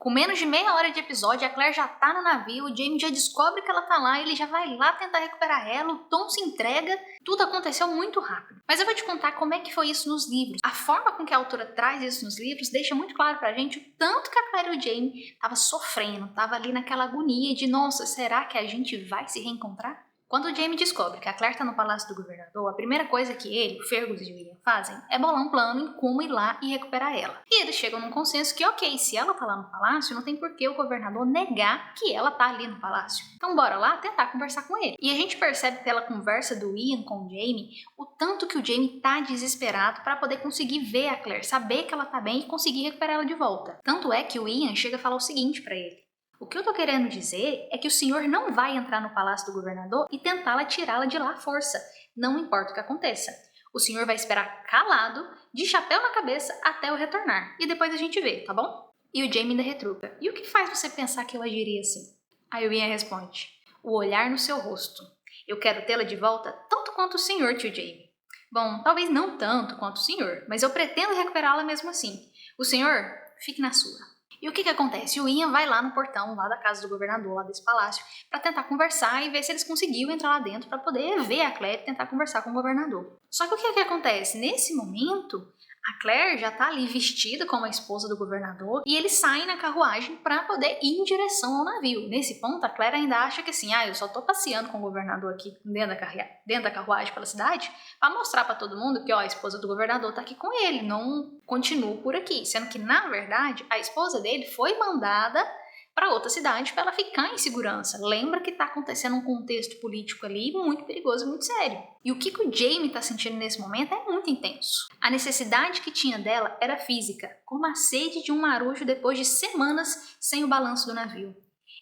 Com menos de meia hora de episódio, a Claire já tá no navio, o Jamie já descobre que ela tá lá, ele já vai lá tentar recuperar ela, o Tom se entrega, tudo aconteceu muito rápido. Mas eu vou te contar como é que foi isso nos livros. A forma com que a autora traz isso nos livros deixa muito claro pra gente o tanto que a Claire e o Jamie tava sofrendo, tava ali naquela agonia de, nossa, será que a gente vai se reencontrar? Quando o Jamie descobre que a Claire tá no palácio do governador, a primeira coisa que ele, o Fergus e o William fazem é bolar um plano em como ir lá e recuperar ela. E eles chegam num consenso que, ok, se ela tá lá no palácio, não tem por que o governador negar que ela tá ali no palácio. Então bora lá tentar conversar com ele. E a gente percebe pela conversa do Ian com o Jamie, o tanto que o Jamie tá desesperado para poder conseguir ver a Claire, saber que ela tá bem e conseguir recuperar ela de volta. Tanto é que o Ian chega a falar o seguinte para ele: o que eu tô querendo dizer é que o senhor não vai entrar no palácio do governador e tentá-la tirá-la de lá à força, não importa o que aconteça. O senhor vai esperar calado, de chapéu na cabeça, até eu retornar, e depois a gente vê, tá bom? E o Jamie ainda retruca: e o que faz você pensar que eu agiria assim? Aí o Ian responde: o olhar no seu rosto. Eu quero tê-la de volta tanto quanto o senhor, tio Jamie. Bom, talvez não tanto quanto o senhor, mas eu pretendo recuperá-la mesmo assim. O senhor, fique na sua. E o que acontece? O Ian vai lá no portão, lá da casa do governador, lá desse palácio, para tentar conversar e ver se eles conseguiam entrar lá dentro para poder ver a Claire e tentar conversar com o governador. Só que o que acontece? Nesse momento, a Claire já tá ali vestida como a esposa do governador e eles saem na carruagem para poder ir em direção ao navio. Nesse ponto, a Claire ainda acha que assim, eu só tô passeando com o governador aqui dentro da carruagem pela cidade para mostrar para todo mundo que a esposa do governador tá aqui com ele, não continuo por aqui. Sendo que, na verdade, a esposa dele foi mandada para outra cidade para ela ficar em segurança. Lembra que tá acontecendo um contexto político ali muito perigoso e muito sério. E o que o Jamie tá sentindo nesse momento é muito intenso. A necessidade que tinha dela era física, como a sede de um marujo depois de semanas sem o balanço do navio.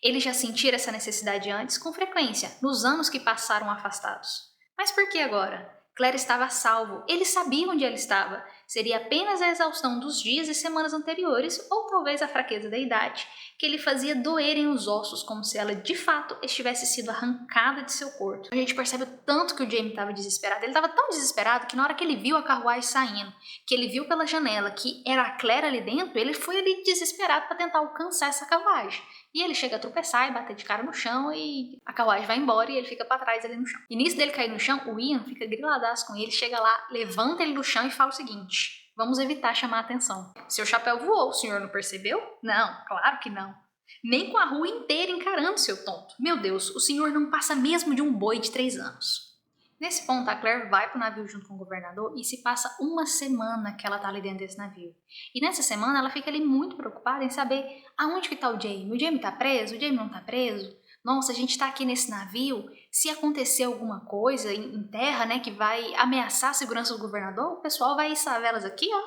Ele já sentira essa necessidade antes com frequência, nos anos que passaram afastados. Mas por que agora? Claire estava a salvo, ele sabia onde ela estava. Seria apenas a exaustão dos dias e semanas anteriores, ou talvez a fraqueza da idade, que lhe fazia doerem os ossos, como se ela de fato estivesse sido arrancada de seu corpo. A gente percebe o tanto que o Jamie estava desesperado. Ele estava tão desesperado que na hora que ele viu a carruagem saindo, que ele viu pela janela que era a Claire ali dentro, ele foi ali desesperado para tentar alcançar essa carruagem. E ele chega a tropeçar e bater de cara no chão e a carruagem vai embora e ele fica pra trás ali no chão. E nisso dele cair no chão, o Ian fica griladaço com ele, chega lá, levanta ele do chão e fala o seguinte: vamos evitar chamar a atenção. Seu chapéu voou, o senhor não percebeu? Não, claro que não. Nem com a rua inteira encarando, seu tonto. Meu Deus, o senhor não passa mesmo de um boi de 3 anos. Nesse ponto, a Claire vai pro navio junto com o governador e se passa uma semana que ela tá ali dentro desse navio. E nessa semana ela fica ali muito preocupada em saber aonde que tá o Jamie. O Jamie tá preso? O Jamie não tá preso? Nossa, a gente tá aqui nesse navio, se acontecer alguma coisa em terra, né, que vai ameaçar a segurança do governador, o pessoal vai içar velas aqui, ó,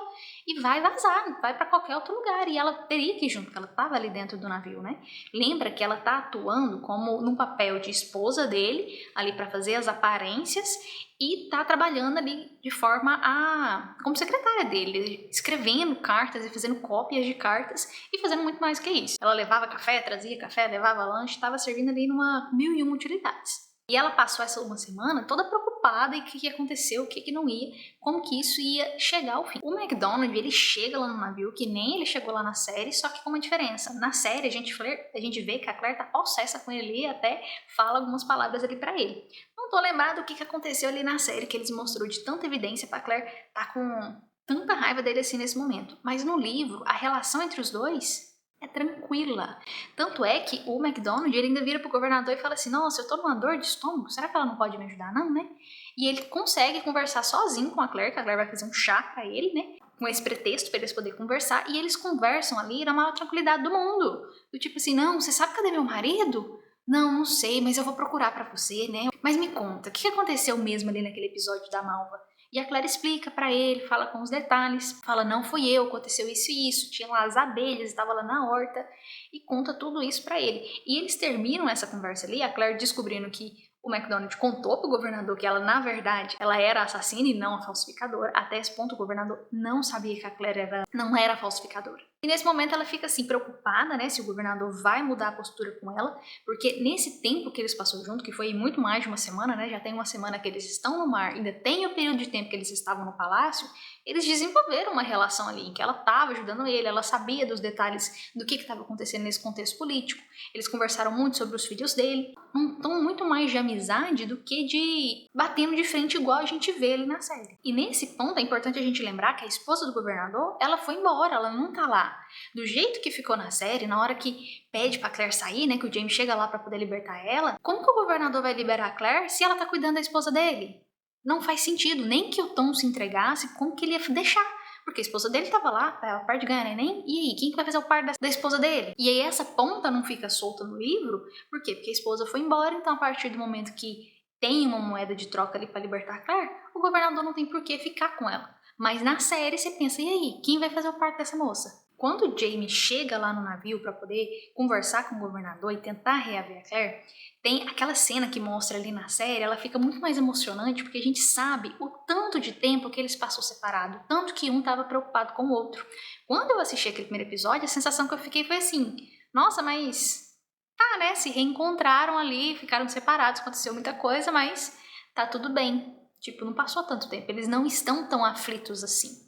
e vai vazar, vai para qualquer outro lugar. E ela teria que ir junto, porque ela tava ali dentro do navio, né? Lembra que ela tá atuando como num papel de esposa dele, ali para fazer as aparências, e tá trabalhando ali de forma como secretária dele, escrevendo cartas e fazendo cópias de cartas e fazendo muito mais que isso. Ela levava café, trazia café, levava lanche, estava servindo ali numa 1001 utilidades. E ela passou essa uma semana toda preocupada em o que aconteceu, o que não ia, como que isso ia chegar ao fim. O McDonald, ele chega lá no navio, que nem ele chegou lá na série, só que com uma diferença. Na série, a gente vê que a Claire tá possessa com ele e até fala algumas palavras ali pra ele. Não tô lembrado o que aconteceu ali na série, que eles mostrou de tanta evidência pra Claire tá com tanta raiva dele assim nesse momento. Mas no livro, a relação entre os dois é tranquila. Tanto é que o McDonald, ele ainda vira pro governador e fala assim: nossa, eu tô numa dor de estômago, será que ela não pode me ajudar não, né? E ele consegue conversar sozinho com a Claire, que a Claire vai fazer um chá pra ele, né? Com esse pretexto pra eles poderem conversar, e eles conversam ali na maior tranquilidade do mundo. Do tipo assim: não, você sabe cadê meu marido? Não sei, mas eu vou procurar pra você, né? Mas me conta, o que aconteceu mesmo ali naquele episódio da Malva? E a Claire explica pra ele, fala com os detalhes, fala: não fui eu, aconteceu isso e isso, tinha lá as abelhas, estava lá na horta, e conta tudo isso pra ele. E eles terminam essa conversa ali, a Claire descobrindo que o McDonald contou pro governador que ela, na verdade, ela era a assassina e não a falsificadora. Até esse ponto, o governador não sabia que a Claire não era a falsificadora. E nesse momento ela fica assim preocupada, né, se o governador vai mudar a postura com ela, porque nesse tempo que eles passaram junto, que foi muito mais de uma semana, né, já tem uma semana que eles estão no mar, ainda tem o período de tempo que eles estavam no palácio, eles desenvolveram uma relação ali, em que ela estava ajudando ele, ela sabia dos detalhes do que estava acontecendo nesse contexto político, eles conversaram muito sobre os filhos dele, um tom muito mais de amizade do que de batendo de frente igual a gente vê ali na série. E nesse ponto é importante a gente lembrar que a esposa do governador, ela foi embora, ela não tá lá. Do jeito que ficou na série, na hora que pede pra Claire sair, né, que o Jaime chega lá pra poder libertar ela, como que o governador vai liberar a Claire se ela tá cuidando da esposa dele? Não faz sentido, nem que o Tom se entregasse, como que ele ia deixar? Porque a esposa dele tava lá, tava a par de ganhar neném, e aí, quem que vai fazer o par da esposa dele? E aí essa ponta não fica solta no livro, por quê? Porque a esposa foi embora, então a partir do momento que tem uma moeda de troca ali pra libertar a Claire, o governador não tem por que ficar com ela. Mas na série você pensa, e aí, quem vai fazer o par dessa moça? Quando o Jaime chega lá no navio para poder conversar com o governador e tentar reaver a Claire, tem aquela cena que mostra ali na série, ela fica muito mais emocionante porque a gente sabe o tanto de tempo que eles passou separado, tanto que um estava preocupado com o outro. Quando eu assisti aquele primeiro episódio, a sensação que eu fiquei foi assim, nossa, mas tá, né, se reencontraram ali, ficaram separados, aconteceu muita coisa, mas tá tudo bem. Tipo, não passou tanto tempo, eles não estão tão aflitos assim.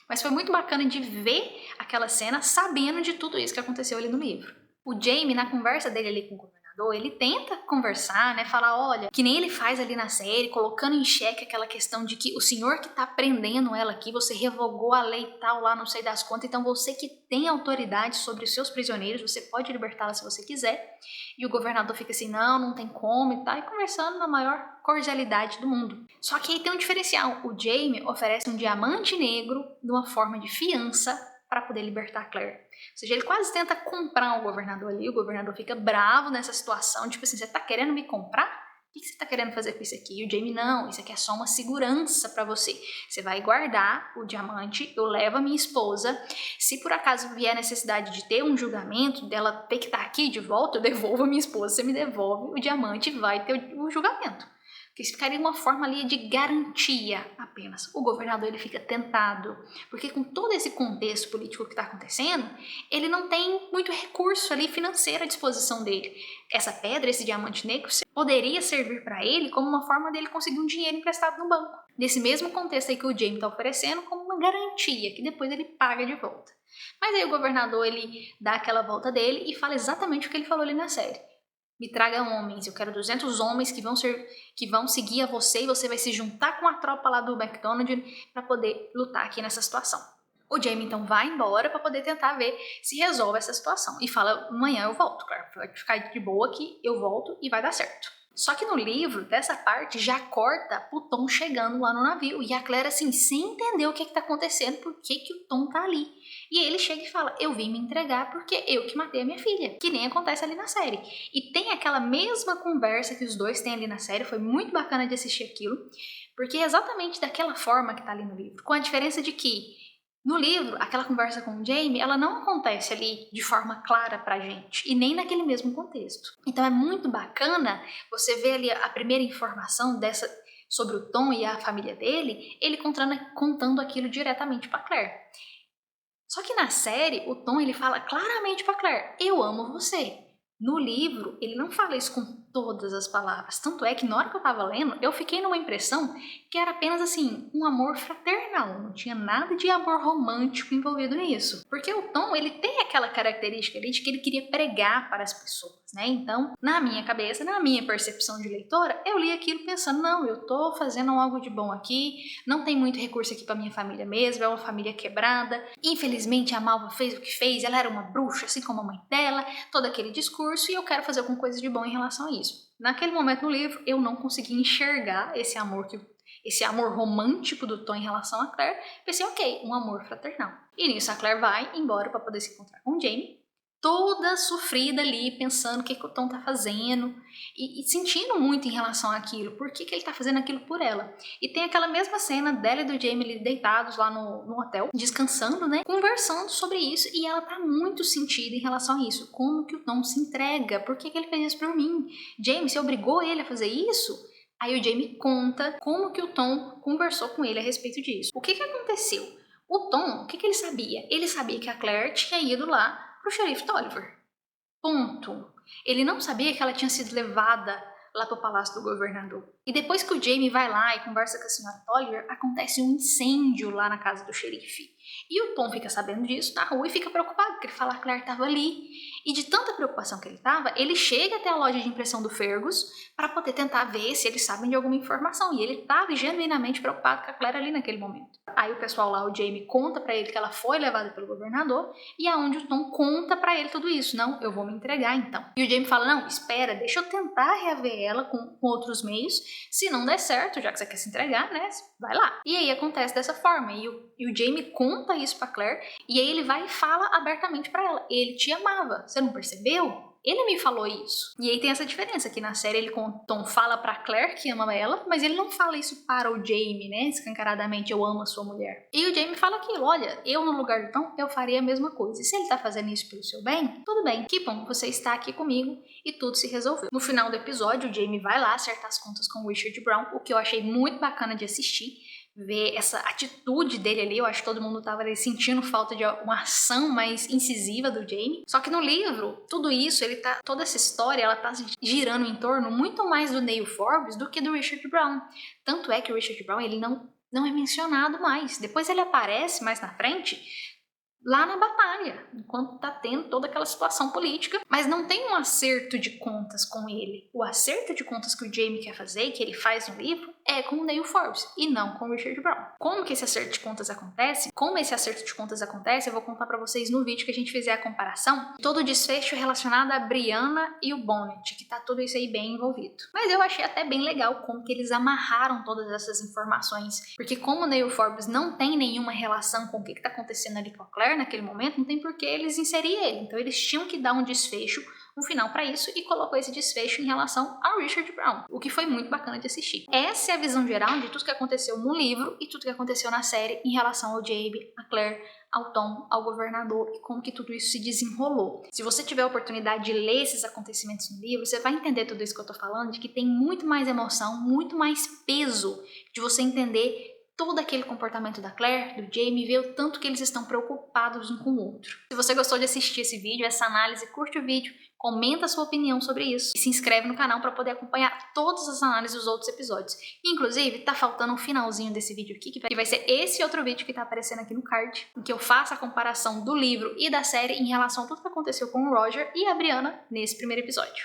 Mas foi muito bacana de ver aquela cena sabendo de tudo isso que aconteceu ali no livro. O Jaime, na conversa dele ali com o governador, ele tenta conversar, né, falar, olha, que nem ele faz ali na série, colocando em xeque aquela questão de que o senhor que tá prendendo ela aqui, você revogou a lei tal lá, não sei das contas, então você que tem autoridade sobre os seus prisioneiros, você pode libertá-la se você quiser. E o governador fica assim, não tem como e tal, e conversando na maior cordialidade do mundo. Só que aí tem um diferencial, o Jaime oferece um diamante negro de uma forma de fiança para poder libertar a Claire. Ou seja, ele quase tenta comprar o governador ali, o governador fica bravo nessa situação, tipo assim, você tá querendo me comprar? O que você tá querendo fazer com isso aqui? E o Jaime, não, isso aqui é só uma segurança para você. Você vai guardar o diamante, eu levo a minha esposa, se por acaso vier a necessidade de ter um julgamento, dela ter que estar aqui de volta, eu devolvo a minha esposa, você me devolve o diamante e vai ter o julgamento. Porque isso ficaria uma forma ali de garantia apenas. O governador ele fica tentado, porque com todo esse contexto político que está acontecendo, ele não tem muito recurso ali financeiro à disposição dele. Essa pedra, esse diamante negro, poderia servir para ele como uma forma dele conseguir um dinheiro emprestado no banco. Nesse mesmo contexto aí que o Jaime está oferecendo, como uma garantia, que depois ele paga de volta. Mas aí o governador ele dá aquela volta dele e fala exatamente o que ele falou ali na série. Me traga homens, eu quero 200 homens que vão seguir a você e você vai se juntar com a tropa lá do McDonald's para poder lutar aqui nessa situação. O Jaime então vai embora para poder tentar ver se resolve essa situação e fala, amanhã eu volto, claro, vai ficar de boa que eu volto e vai dar certo. Só que no livro, dessa parte, já corta o Tom chegando lá no navio. E a Claire, assim, sem entender o que tá acontecendo, por que o Tom tá ali. E ele chega e fala, eu vim me entregar porque eu que matei a minha filha. Que nem acontece ali na série. E tem aquela mesma conversa que os dois têm ali na série. Foi muito bacana de assistir aquilo. Porque é exatamente daquela forma que tá ali no livro. Com a diferença de que no livro, aquela conversa com o Jaime, ela não acontece ali de forma clara pra gente, e nem naquele mesmo contexto. Então é muito bacana você ver ali a primeira informação sobre o Tom e a família dele, ele contando aquilo diretamente pra Claire. Só que na série, o Tom ele fala claramente pra Claire, eu amo você. No livro, ele não fala isso com todas as palavras. Tanto é que na hora que eu tava lendo, eu fiquei numa impressão que era apenas assim, um amor fraternal. Não tinha nada de amor romântico envolvido nisso. Porque o Tom, ele tem aquela característica ali de que ele queria pregar para as pessoas, né? Então, na minha cabeça, na minha percepção de leitora, eu li aquilo pensando, não, eu tô fazendo algo de bom aqui, não tem muito recurso aqui pra minha família mesmo, é uma família quebrada. Infelizmente, a Malva fez o que fez, ela era uma bruxa, assim como a mãe dela, todo aquele discurso, e eu quero fazer alguma coisa de bom em relação a isso. Naquele momento no livro, eu não consegui enxergar esse amor romântico do Tom em relação a Claire. Pensei, ok, um amor fraternal. E nisso a Claire vai embora para poder se encontrar com o Jaime, toda sofrida ali, pensando o que o Tom tá fazendo e sentindo muito em relação àquilo, por que ele tá fazendo aquilo por ela. E tem aquela mesma cena dela e do Jaime ali deitados lá no hotel, descansando, né, conversando sobre isso, e ela tá muito sentida em relação a isso, como que o Tom se entrega, por que ele fez isso por mim? Jaime, você obrigou ele a fazer isso? Aí o Jaime conta como que o Tom conversou com ele a respeito disso. O que aconteceu? O Tom, o que ele sabia? Ele sabia que a Claire tinha ido lá pro xerife Tolliver. Ponto. Ele não sabia que ela tinha sido levada lá pro palácio do governador. E depois que o Jaime vai lá e conversa com a senhora Tolliver, acontece um incêndio lá na casa do xerife. E o Tom fica sabendo disso na rua e fica preocupado, porque ele fala que a Claire estava ali. E de tanta preocupação que ele estava, ele chega até a loja de impressão do Fergus para poder tentar ver se eles sabem de alguma informação. E ele estava genuinamente preocupado com a Claire ali naquele momento. Aí o pessoal lá, o Jaime, conta para ele que ela foi levada pelo governador, e é onde o Tom conta para ele tudo isso. Não, eu vou me entregar então. E o Jaime fala, não, espera, deixa eu tentar reaver ela com outros meios. Se não der certo, já que você quer se entregar, né, vai lá. E aí acontece dessa forma. E o Jaime conta isso pra Claire, e aí ele vai e fala abertamente pra ela, ele te amava, você não percebeu? Ele me falou isso. E aí tem essa diferença, que na série ele com o Tom fala pra Claire que ama ela, mas ele não fala isso para o Jaime, né, escancaradamente, eu amo a sua mulher. E o Jaime fala aquilo, olha, eu no lugar do Tom, eu faria a mesma coisa. E se ele tá fazendo isso pelo seu bem, tudo bem, que bom, você está aqui comigo e tudo se resolveu. No final do episódio, o Jaime vai lá acertar as contas com o Richard Brown, o que eu achei muito bacana de assistir. Ver essa atitude dele ali, eu acho que todo mundo tava ali sentindo falta de uma ação mais incisiva do Jaime. Só que no livro, tudo isso, toda essa história, ela tá girando em torno muito mais do Neil Forbes do que do Richard Brown. Tanto é que o Richard Brown, ele não é mencionado mais. Depois ele aparece mais na frente, lá na batalha, enquanto tá tendo toda aquela situação política, mas não tem um acerto de contas com ele. O acerto de contas que o Jaime quer fazer, que ele faz no livro, é com o Neil Forbes, e não com o Richard Brown. Como que esse acerto de contas acontece? Como esse acerto de contas acontece, eu vou contar pra vocês no vídeo que a gente fizer a comparação, todo o desfecho relacionado a Brianna e o Bonnet, que tá tudo isso aí bem envolvido. Mas eu achei até bem legal como que eles amarraram todas essas informações, porque como o Neil Forbes não tem nenhuma relação com o que tá acontecendo ali com a Claire naquele momento, não tem por que eles inserirem ele. Então eles tinham que dar um desfecho, um final para isso, e colocou esse desfecho em relação ao Richard Brown, o que foi muito bacana de assistir. Essa é a visão geral de tudo que aconteceu no livro e tudo que aconteceu na série em relação ao Jaime, a Claire, ao Tom, ao governador e como que tudo isso se desenrolou. Se você tiver a oportunidade de ler esses acontecimentos no livro, você vai entender tudo isso que eu tô falando, de que tem muito mais emoção, muito mais peso de você entender todo aquele comportamento da Claire, do Jaime, ver o tanto que eles estão preocupados um com o outro. Se você gostou de assistir esse vídeo, essa análise, curte o vídeo, comenta a sua opinião sobre isso e se inscreve no canal para poder acompanhar todas as análises dos outros episódios. Inclusive, tá faltando um finalzinho desse vídeo aqui, que vai ser esse outro vídeo que tá aparecendo aqui no card, em que eu faço a comparação do livro e da série em relação a tudo que aconteceu com o Roger e a Brianna nesse primeiro episódio.